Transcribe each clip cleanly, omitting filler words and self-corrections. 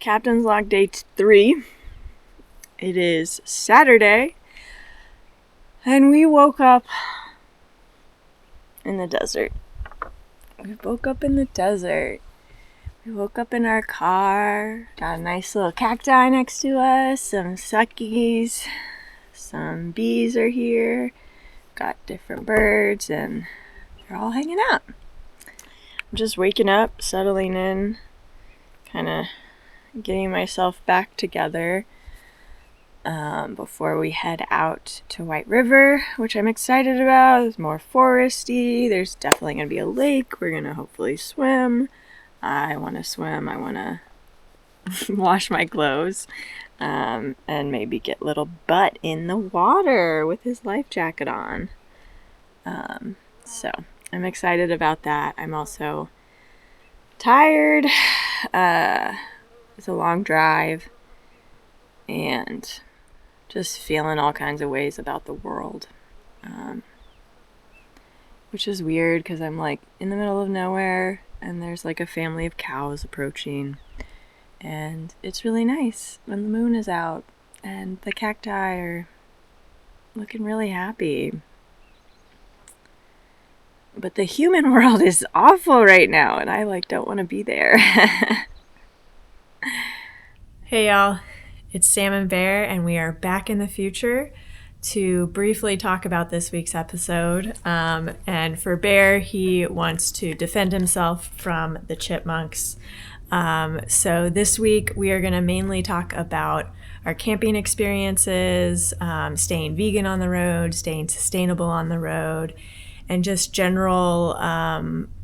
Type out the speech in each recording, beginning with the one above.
Captain's Log Day 3. It is Saturday, and we woke up in the desert. We woke up in our car, got a nice little cacti next to us, some suckies, some bees are here, got different birds, and they're all hanging out. I'm just waking up, settling in, kind of getting myself back together before we head out to White River, which I'm excited about. It's more foresty. There's definitely going to be a lake. We're going to hopefully swim. I want to swim. I want to wash my clothes and maybe get little Butt in the water with his life jacket on. So I'm excited about that. I'm also tired. It's a long drive and just feeling all kinds of ways about the world, which is weird because I'm like in the middle of nowhere and there's like a family of cows approaching, and it's really nice when the moon is out and the cacti are looking really happy. But the human world is awful right now, and I don't want to be there. Hey y'all, it's Sam and Bear, and we are back in the future to briefly talk about this week's episode. And for Bear, he wants to defend himself from the Chippmunks. So this week we are going to mainly talk about our camping experiences, staying vegan on the road, staying sustainable on the road, and just general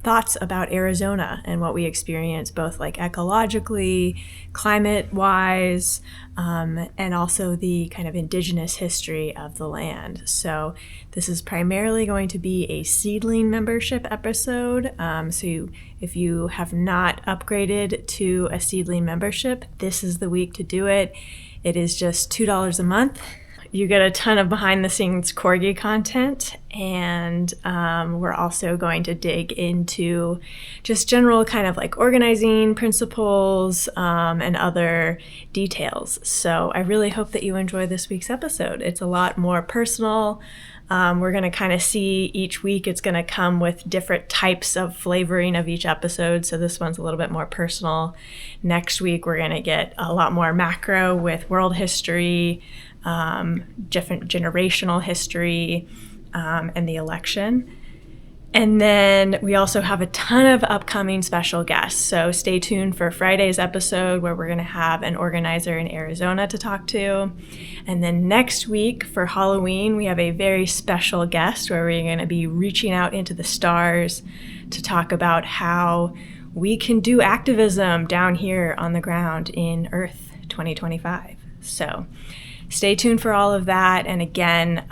thoughts about Arizona and what we experience both ecologically, climate-wise, and also the kind of indigenous history of the land. So this is primarily going to be a Seedling membership episode. So if you have not upgraded to a Seedling membership, this is the week to do it. It is just $2 a month. You get a ton of behind-the-scenes corgi content, and we're also going to dig into just general kind of organizing principles and other details. So I really hope that you enjoy this week's episode. It's a lot more personal. We're going to kind of see each week it's going to come with different types of flavoring of each episode. So this one's a little bit more personal. Next week, we're going to get a lot more macro with world history, different generational history, and the election. And then we also have a ton of upcoming special guests. So stay tuned for Friday's episode where we're going to have an organizer in Arizona to talk to. And then next week for Halloween, we have a very special guest where we're going to be reaching out into the stars to talk about how we can do activism down here on the ground in Earth 2025. So stay tuned for all of that. And again,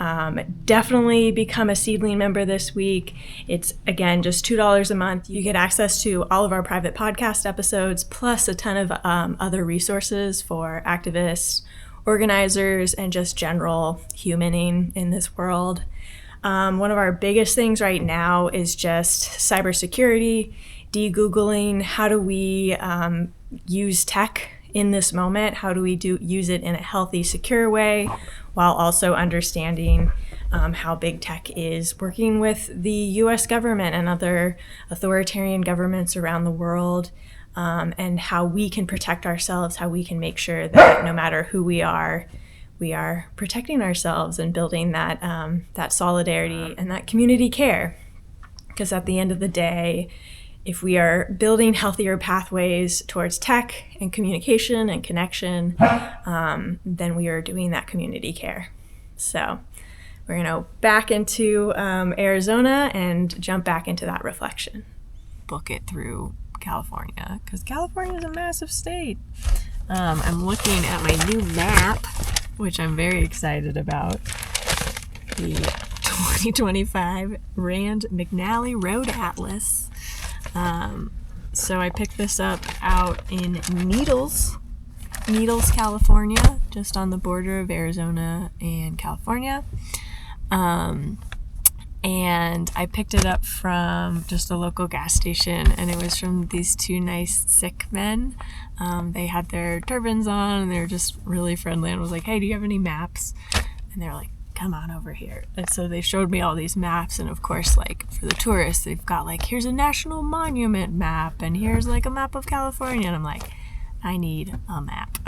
definitely become a Seedling member this week. It's, again, just $2 a month. You get access to all of our private podcast episodes, plus a ton of other resources for activists, organizers, and just general humaning in this world. One of our biggest things right now is just cybersecurity, de-Googling. How do we use tech in this moment? How do we use it in a healthy, secure way while also understanding how big tech is working with the U.S. government and other authoritarian governments around the world, and how we can protect ourselves, how we can make sure that no matter who we are protecting ourselves and building that solidarity and that community care. Because at the end of the day, if we are building healthier pathways towards tech and communication and connection, then we are doing that community care. So we're going to back into Arizona and jump back into that reflection. Book it through California, because California is a massive state. I'm looking at my new map, which I'm very excited about. The 2025 Rand McNally Road Atlas. So I picked this up out in Needles, California, just on the border of Arizona and California. and I picked it up from just a local gas station, and it was from these two nice Sikh men. They had their turbans on, and they were just really friendly, and was like, hey, do you have any maps? And they were like, come on over here. And so they showed me all these maps, and of course, like, for the tourists, they've got like, here's a national monument map, and here's like a map of California, and I'm like, I need a map.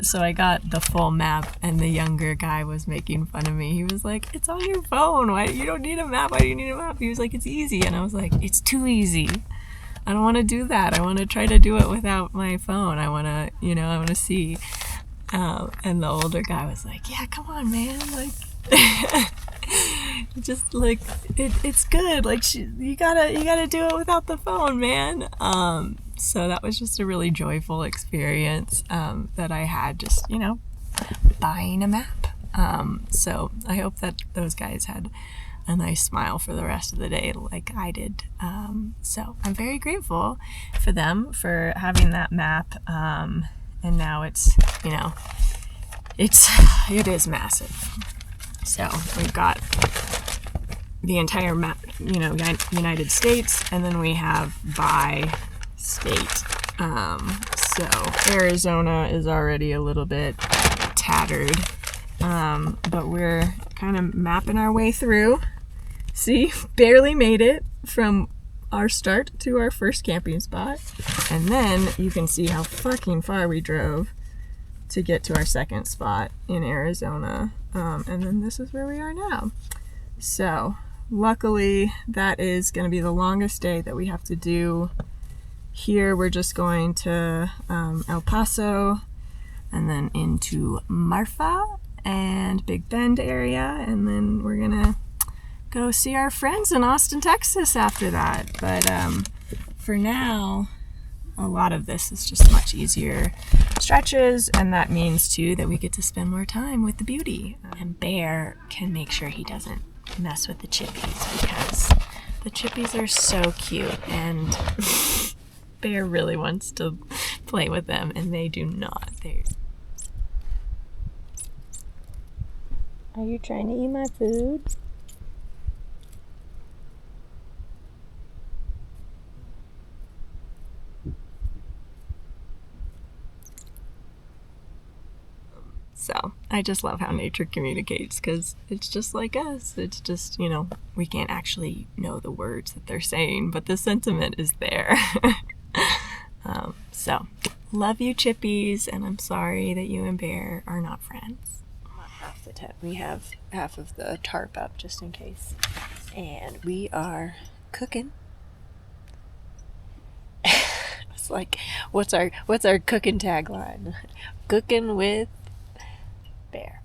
So I got the full map, and the younger guy was making fun of me. He was like, it's on your phone. Why you don't need a map? Why do you need a map? He was like, it's easy. And I was like, it's too easy. I don't want to do that. I want to try to do it without my phone. I want to, I want to see. And the older guy was like, yeah, come on, man. Like, just like, it's good. Like, you gotta do it without the phone, man. So that was just a really joyful experience that I had, just, buying a map. So I hope that those guys had a nice smile for the rest of the day like I did. So I'm very grateful for them for having that map. And now it is massive. So we've got the entire map, United States, and then we have by state. So Arizona is already a little bit tattered, but we're kind of mapping our way through. See, barely made it from our start to our first camping spot, and then you can see how fucking far we drove to get to our second spot in Arizona, and then this is where we are now. So luckily that is going to be the longest day that we have to do. Here we're just going to El Paso, and then into Marfa and Big Bend area, and then we're gonna go see our friends in Austin, Texas after that. But for now, a lot of this is just much easier stretches, and that means too that we get to spend more time with the beauty. And Bear can make sure he doesn't mess with the chippies, because the chippies are so cute, and Bear really wants to play with them, and they do not. Are you trying to eat my food? So I just love how nature communicates, because it's just like us. It's just, we can't actually know the words that they're saying, but the sentiment is there. So love you, chippies, and I'm sorry that you and Bear are not friends. Not half the tent. We have half of the tarp up just in case. And we are cooking. It's like, what's our cooking tagline? Cooking with Bear.